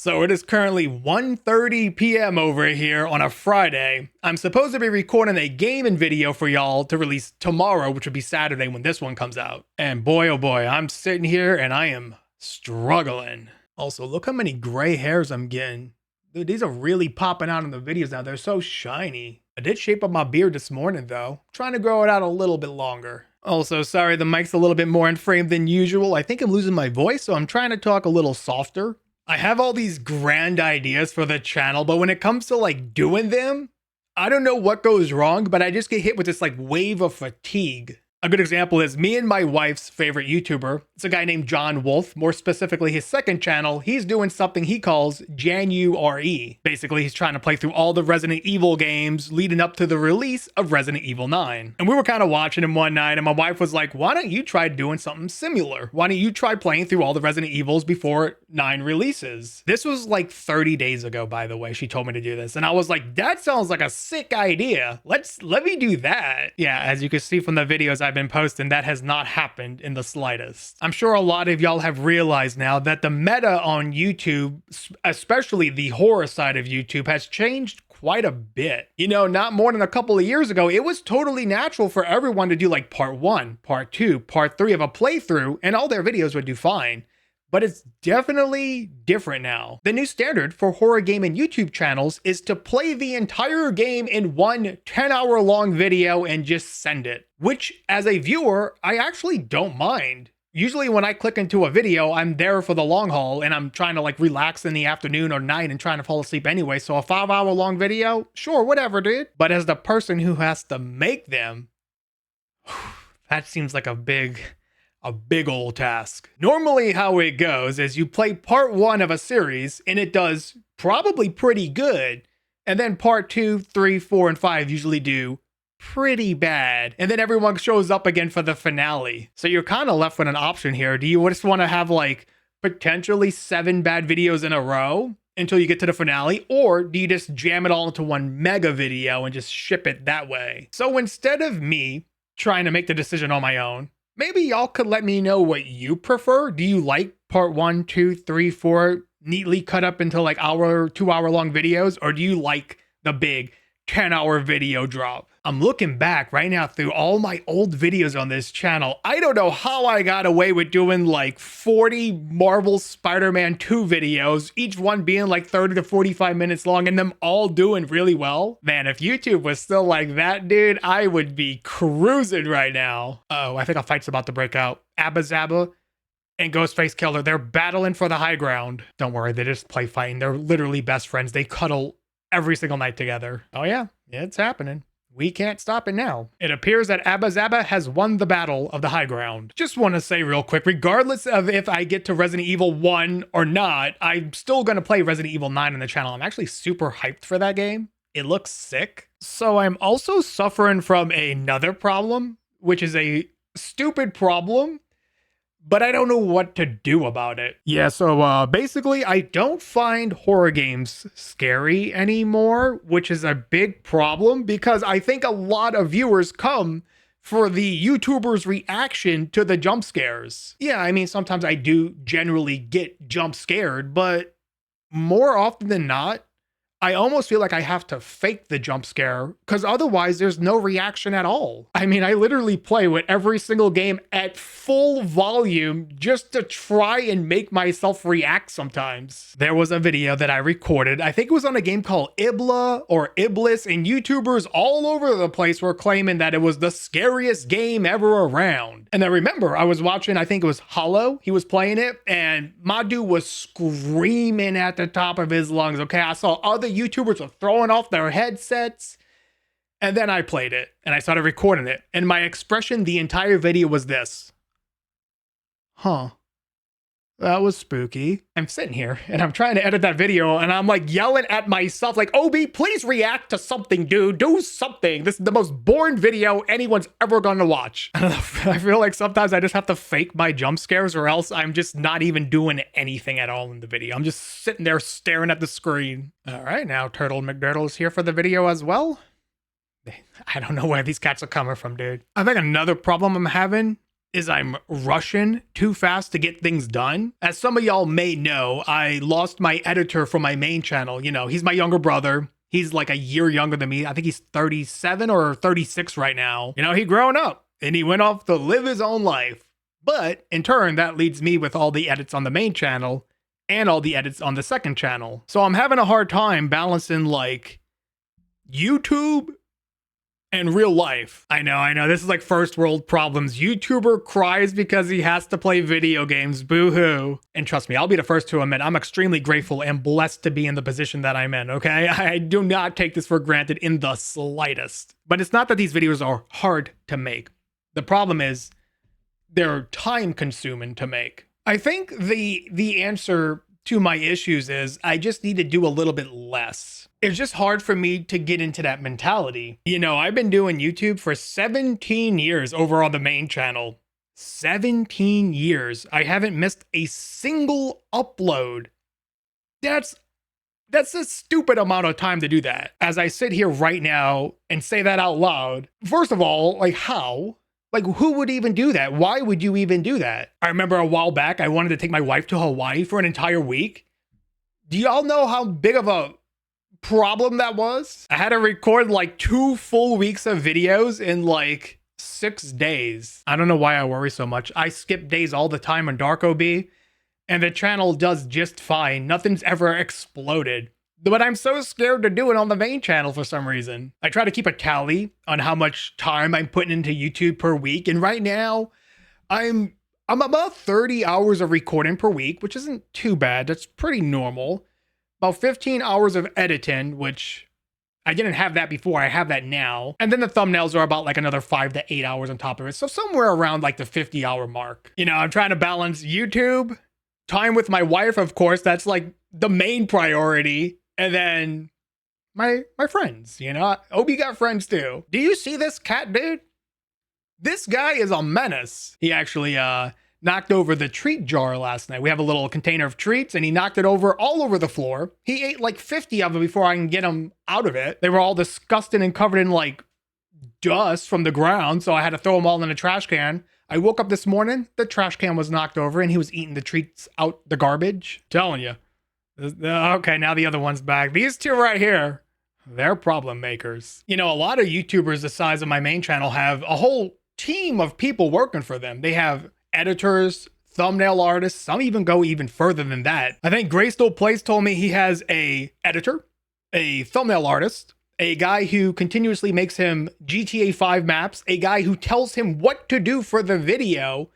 So it is currently 1:30 p.m. over here on a Friday. I'm supposed to be recording a gaming video for y'all to release tomorrow, which would be Saturday when this one comes out. And boy, oh boy, I'm sitting here and I am struggling. Also, look how many gray hairs I'm getting. Dude, these are really popping out in the videos now. They're so shiny. I did shape up my beard this morning though. Trying to grow it out a little bit longer. Also, sorry, the mic's a little bit more in frame than usual. I think I'm losing my voice, so I'm trying to talk a little softer. I have all these grand ideas for the channel, but when it comes to like doing them, I don't know what goes wrong, but I just get hit with this like wave of fatigue. A good example is me and my wife's favorite YouTuber. It's a guy named John Wolf. More specifically, his second channel, he's doing something he calls Janure. Basically, he's trying to play through all the Resident Evil games leading up to the release of Resident Evil 9. And we were kind of watching him one night, and my wife was like, why don't you try doing something similar? Why don't you try playing through all the Resident Evils before 9 releases? This was like 30 days ago, by the way. She told me to do this. And I was like, that sounds like a sick idea. Let me do that. Yeah, as you can see from the videos I've been posting, that has not happened in the slightest. I'm sure a lot of y'all have realized now that the meta on YouTube, especially the horror side of YouTube, has changed quite a bit. You know, not more than a couple of years ago, it was totally natural for everyone to do like part 1, part 2, part 3 of a playthrough, and all their videos would do fine. But it's definitely different now. The new standard for horror game and YouTube channels is to play the entire game in one 10-hour long video and just send it. Which, as a viewer, I actually don't mind. Usually when I click into a video, I'm there for the long haul and I'm trying to like relax in the afternoon or night and trying to fall asleep anyway. So a 5-hour long video, sure, whatever, dude. But as the person who has to make them, that seems like a big old task. Normally how it goes is you play part 1 of a series and it does probably pretty good. And then part 2, 3, 4, and 5 usually do pretty bad. And then everyone shows up again for the finale. So you're kind of left with an option here. Do you just want to have like potentially 7 bad videos in a row until you get to the finale? Or do you just jam it all into one mega video and just ship it that way? So instead of me trying to make the decision on my own, maybe y'all could let me know what you prefer. Do you like part 1, 2, 3, 4 neatly cut up into like 2-hour long videos? Or do you like the big 10-hour video drop? I'm looking back right now through all my old videos on this channel. I don't know how I got away with doing like 40 Marvel Spider-Man 2 videos, each one being like 30 to 45 minutes long and them all doing really well. Man, if YouTube was still like that, dude, I would be cruising right now. Oh, I think a fight's about to break out. Abba Zaba and Ghostface Killer, they're battling for the high ground. Don't worry, they just play fighting. They're literally best friends. They cuddle every single night together. Oh yeah, it's happening. We can't stop it now. It appears that Abba Zaba has won the battle of the high ground. Just want to say real quick, regardless of if I get to Resident Evil 1 or not, I'm still going to play Resident Evil 9 on the channel. I'm actually super hyped for that game. It looks sick. So I'm also suffering from another problem, which is a stupid problem, but I don't know what to do about it. Yeah, so basically, I don't find horror games scary anymore, which is a big problem because I think a lot of viewers come for the YouTuber's reaction to the jump scares. Yeah, I mean, sometimes I do generally get jump scared, but more often than not, I almost feel like I have to fake the jump scare because otherwise there's no reaction at all. I mean, I literally play with every single game at full volume just to try and make myself react sometimes. There was a video that I recorded. I think it was on a game called Ibla or Iblis, and YouTubers all over the place were claiming that it was the scariest game ever around. And I remember I was watching, I think it was Hollow. He was playing it and my dude was screaming at the top of his lungs. Okay, I saw other YouTubers were throwing off their headsets. And then I played it and I started recording it. And my expression the entire video was this. Huh. That was spooky. I'm sitting here and I'm trying to edit that video and I'm like yelling at myself like, Obi, please react to something, dude. Do something. This is the most boring video anyone's ever gonna watch. I don't know. I feel like sometimes I just have to fake my jump scares or else I'm just not even doing anything at all in the video. I'm just sitting there staring at the screen. All right, now Turtle McDurtle is here for the video as well. I don't know where these cats are coming from, dude. I think another problem I'm having is I'm rushing too fast to get things done. As some of y'all may know, I lost my editor for my main channel. You know, he's my younger brother. He's like a year younger than me. I think he's 37 or 36 right now. You know, he grown up and he went off to live his own life. But in turn, that leads me with all the edits on the main channel and all the edits on the second channel. So I'm having a hard time balancing like YouTube and real life. I know. This is like first world problems. YouTuber cries because he has to play video games. Boo-hoo. And trust me, I'll be the first to admit I'm extremely grateful and blessed to be in the position that I'm in, okay? I do not take this for granted in the slightest. But it's not that these videos are hard to make. The problem is they're time consuming to make. I think the answer to my issues is I just need to do a little bit less. It's just hard for me to get into that mentality. You know, I've been doing YouTube for 17 years over on the main channel. 17 years. I haven't missed a single upload. That's a stupid amount of time to do that. As I sit here right now and say that out loud, first of all, like how? Like, who would even do that? Why would you even do that? I remember a while back, I wanted to take my wife to Hawaii for an entire week. Do y'all know how big of a problem that was? I had to record like 2 full weeks of videos in like 6 days. I don't know why I worry so much. I skip days all the time on Dark OB, and the channel does just fine. Nothing's ever exploded. But I'm so scared to do it on the main channel for some reason. I try to keep a tally on how much time I'm putting into YouTube per week. And right now, I'm about 30 hours of recording per week, which isn't too bad. That's pretty normal. About 15 hours of editing, which I didn't have that before. I have that now. And then the thumbnails are about like another 5 to 8 hours on top of it. So somewhere around like the 50-hour mark. You know, I'm trying to balance YouTube, time with my wife, of course. That's like the main priority. And then my friends, you know, Obi got friends too. Do you see this cat, dude? This guy is a menace. He actually knocked over the treat jar last night. We have a little container of treats and he knocked it over all over the floor. He ate like 50 of them before I can get him out of it. They were all disgusting and covered in like dust from the ground. So I had to throw them all in a trash can. I woke up this morning, the trash can was knocked over and he was eating the treats out the garbage. Telling you. Okay, now the other one's back. These two right here, they're problem makers. You know, a lot of YouTubers the size of my main channel have a whole team of people working for them. They have editors, thumbnail artists. Some even go even further than that. I think Graystone Place told me he has a editor, a thumbnail artist, a guy who continuously makes him GTA 5 maps, a guy who tells him what to do for the video.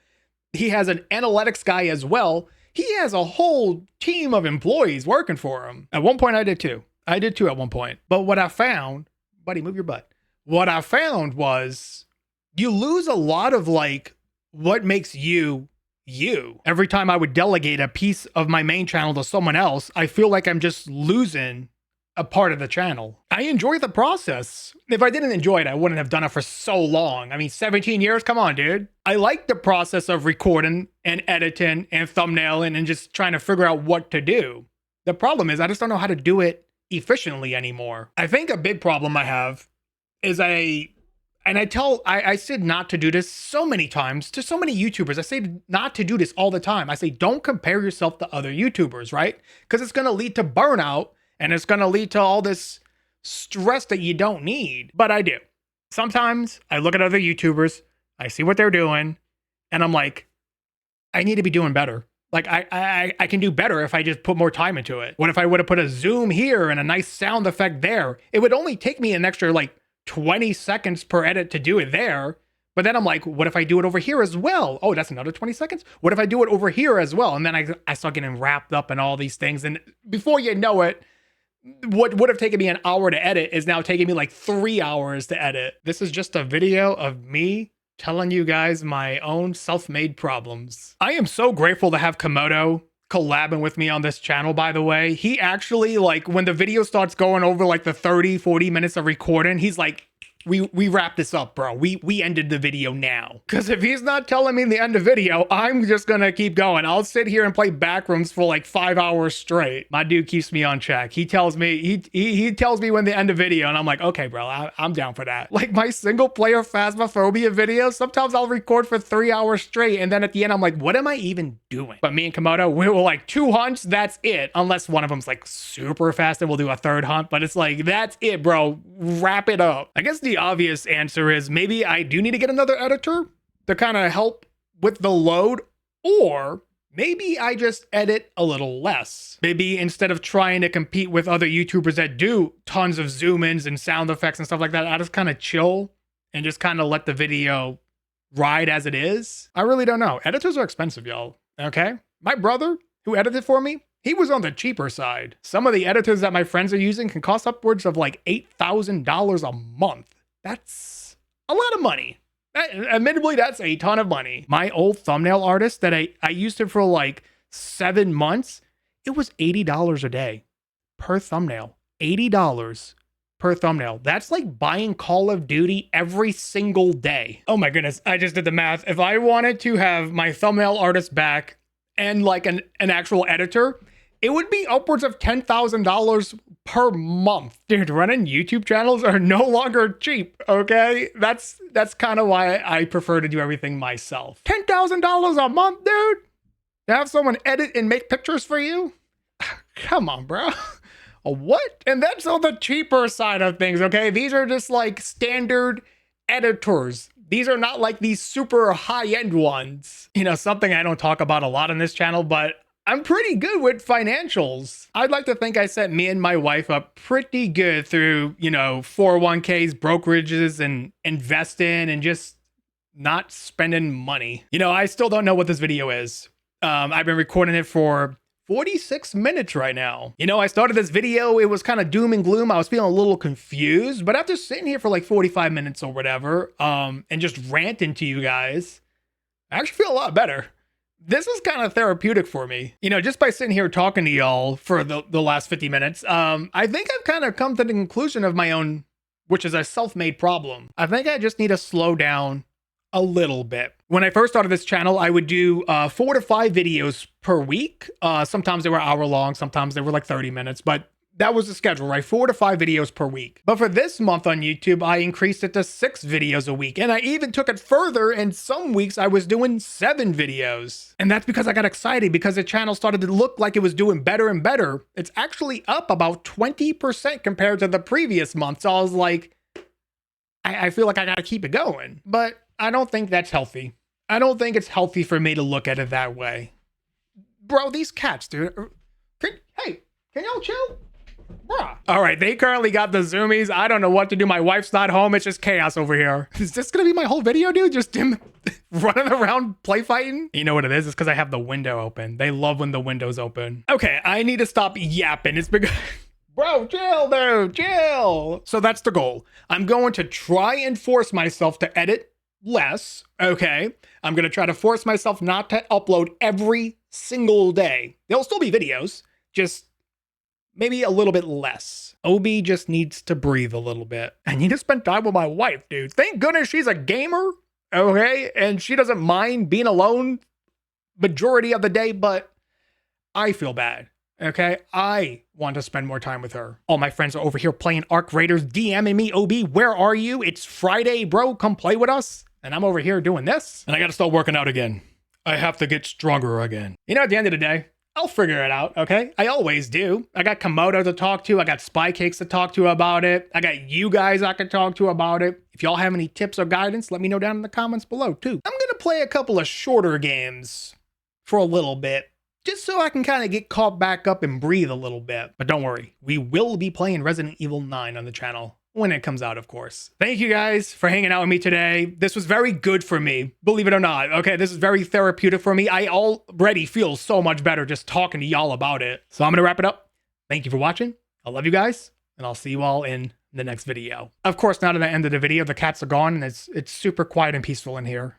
He has an analytics guy as well. He has a whole team of employees working for him. At one point, I did too. I did too at one point. But what I found, buddy, move your butt. What I found was you lose a lot of like what makes you, you. Every time I would delegate a piece of my main channel to someone else, I feel like I'm just losing a part of the channel. I enjoy the process. If I didn't enjoy it, I wouldn't have done it for so long. I mean, 17 years, come on, dude. I like the process of recording and editing and thumbnailing and just trying to figure out what to do. The problem is I just don't know how to do it efficiently anymore. I think a big problem I have is I said not to do this so many times to so many YouTubers. I say not to do this all the time. I say, don't compare yourself to other YouTubers, right? Because it's going to lead to burnout. And it's going to lead to all this stress that you don't need. But I do. Sometimes I look at other YouTubers, I see what they're doing, and I'm like, I need to be doing better. Like, I can do better if I just put more time into it. What if I would have put a zoom here and a nice sound effect there? It would only take me an extra like 20 seconds per edit to do it there. But then I'm like, what if I do it over here as well? Oh, that's another 20 seconds. What if I do it over here as well? And then I start getting wrapped up in all these things. And before you know it, what would have taken me an hour to edit is now taking me like 3 hours to edit. This is just a video of me telling you guys my own self-made problems. I am so grateful to have Komodo collabing with me on this channel, by the way. He actually, like, when the video starts going over like the 30, 40 minutes of recording, he's like, we wrap this up, bro. We ended the video now. Because if he's not telling me the end of video, I'm just gonna keep going. I'll sit here and play backrooms for like 5 hours straight. My dude keeps me on track. He tells me he tells me when the end of video, and I'm like, okay, bro, I'm down for that. Like my single player Phasmophobia videos, sometimes I'll record for 3 hours straight, and then at the end I'm like, what am I even doing? But me and Komodo, we were like 2 hunts, that's it. Unless one of them's like super fast and we'll do a 3rd hunt, but it's like, that's it, bro. Wrap it up. I guess the obvious answer is maybe I do need to get another editor to kind of help with the load, or maybe I just edit a little less. Maybe instead of trying to compete with other YouTubers that do tons of zoom ins and sound effects and stuff like that, I just kind of chill and just kind of let the video ride as it is. I really don't know. Editors are expensive, y'all. Okay. My brother who edited for me, he was on the cheaper side. Some of the editors that my friends are using can cost upwards of like $8,000 a month. That's a lot of money. Admittedly, that's a ton of money. My old thumbnail artist that I used it for like 7 months, it was $80 a day per thumbnail. $80 per thumbnail. That's like buying Call of Duty every single day. Oh my goodness, I just did the math. If I wanted to have my thumbnail artist back and like an actual editor, it would be upwards of $10,000 per month. Dude, running YouTube channels are no longer cheap, okay? That's kind of why I prefer to do everything myself. $10,000 a month, dude? To have someone edit and make pictures for you? Come on, bro. What? And that's on the cheaper side of things, okay? These are just like standard editors. These are not like these super high-end ones. You know, something I don't talk about a lot on this channel, but I'm pretty good with financials. I'd like to think I set me and my wife up pretty good through, you know, 401ks, brokerages, and investing and just not spending money. You know, I still don't know what this video is. I've been recording it for 46 minutes right now. You know, I started this video, it was kind of doom and gloom. I was feeling a little confused, but after sitting here for like 45 minutes or whatever, and just ranting to you guys, I actually feel a lot better. This is kind of therapeutic for me. You know, just by sitting here talking to y'all for the last 50 minutes, I think I've kind of come to the conclusion of my own, which is a self-made problem. I think I just need to slow down a little bit. When I first started this channel, I would do 4 to 5 videos per week. Sometimes they were hour long, sometimes they were like 30 minutes, but that was the schedule, right? 4 to 5 videos per week. But for this month on YouTube, I increased it to 6 videos a week. And I even took it further, and some weeks I was doing 7 videos. And that's because I got excited because the channel started to look like it was doing better and better. It's actually up about 20% compared to the previous month. So I was like, I feel like I gotta keep it going. But I don't think that's healthy. I don't think it's healthy for me to look at it that way. Bro, these cats, dude. Hey, can y'all chill? Bruh. All right, they currently got the zoomies. I don't know what to do. My wife's not home. It's just chaos over here. Is this gonna be my whole video, dude? Just him running around play fighting? You know what it is? It's because I have the window open. They love when the window's open. Okay, I need to stop yapping. It's because... Bro, chill, dude, chill. So that's the goal. I'm going to try and force myself to edit less, okay? I'm gonna try to force myself not to upload every single day. There'll still be videos, just maybe a little bit less. Obi just needs to breathe a little bit. I need to spend time with my wife, dude. Thank goodness she's a gamer, okay? And she doesn't mind being alone majority of the day, but I feel bad. Okay, I want to spend more time with her. All my friends are over here playing Arc Raiders, DMing me, OB, where are you? It's Friday, bro, come play with us. And I'm over here doing this. And I gotta start working out again. I have to get stronger again. You know, at the end of the day, I'll figure it out, okay? I always do. I got Komodo to talk to. I got Spy Cakes to talk to about it. I got you guys I can talk to about it. If y'all have any tips or guidance, let me know down in the comments below, too. I'm gonna play a couple of shorter games for a little bit, just so I can kind of get caught back up and breathe a little bit. But don't worry, we will be playing Resident Evil 9 on the channel when it comes out, of course. Thank you guys for hanging out with me today. This was very good for me, believe it or not. Okay, this is very therapeutic for me. I already feel so much better just talking to y'all about it. So I'm gonna wrap it up. Thank you for watching. I love you guys, and I'll see you all in the next video. Of course, now at the end of the video, the cats are gone, and it's super quiet and peaceful in here.